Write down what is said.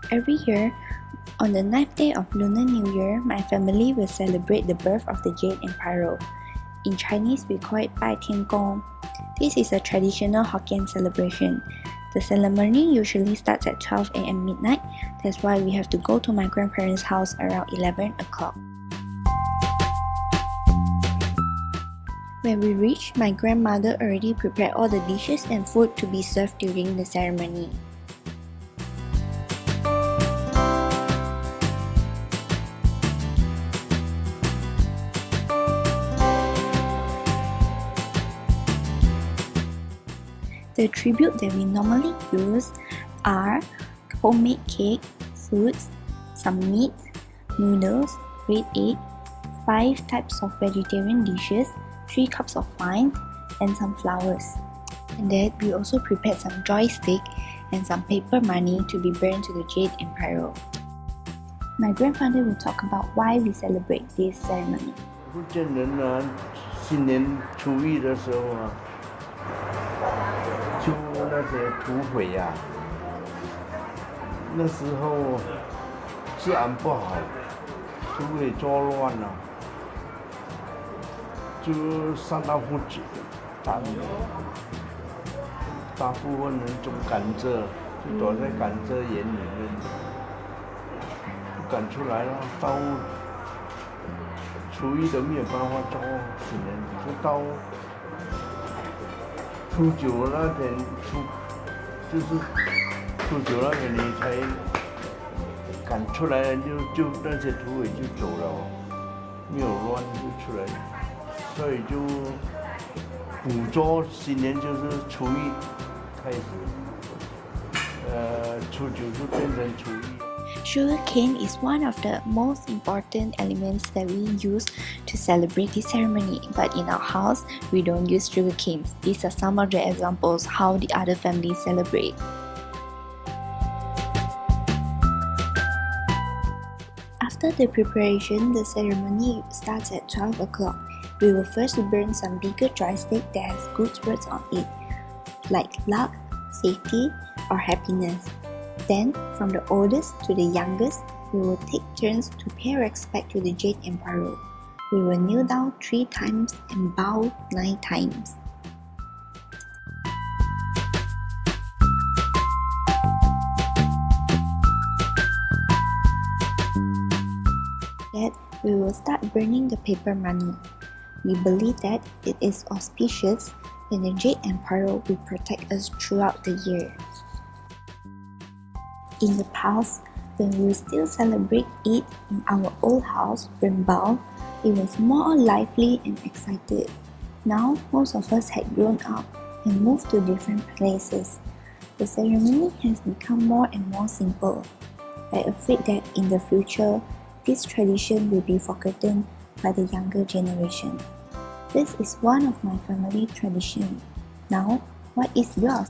Every year, on the 9th day of Lunar New Year, my family will celebrate the birth of the Jade Emperor. In Chinese, we call it TIAN GONG. This is a traditional Hokkien celebration. The ceremony usually starts at 12 a.m. midnight. That's why we have to go to my grandparents' house around 11 o'clock. When we reach, my grandmother already prepared all the dishes and food to be served during the ceremony. The tribute that we normally use are homemade cake, fruits, some meat, noodles, red egg, 5 types of vegetarian dishes, 3 cups of wine, and some flowers. And then we also prepared some joystick and some paper money to be burned to the Jade Emperor. My grandfather will talk about why we celebrate this ceremony. 福建人呢，新年初一的时候啊，就那些土匪呀，那时候治安不好，土匪作乱了，就上到附近，大部分人种甘蔗，就躲在甘蔗园里面，赶出来了，到初一都没有办法做新年，就到初九那天就是初九那天你才赶出来，就那些土匪就走了，没有乱就出来，所以就捕捉新年就是初一开始，初九就变成初一。Sugar cane is one of the most important elements that we use to celebrate this ceremony, but in our house, we don't use sugar canes. These are some of the examples how the other families celebrate. After the preparation, the ceremony starts at 12 o'clock. We will first burn some bigger joystick that has good words on it, like luck, safety, or happiness. Then, from the oldest to the youngest, we will take turns to pay respect to the Jade Emperor. We will kneel down 3 times and bow 9 times. Then, we will start burning the paper money. We believe that it is auspicious and the Jade Emperor will protect us throughout the year. In the past, when we still celebrate it in our old house, Rimbao, it was more lively and excited. Now, most of us had grown up and moved to different places. The ceremony has become more and more simple. I'm afraid that in the future, this tradition will be forgotten by the younger generation. This is one of my family traditions. Now, what is yours?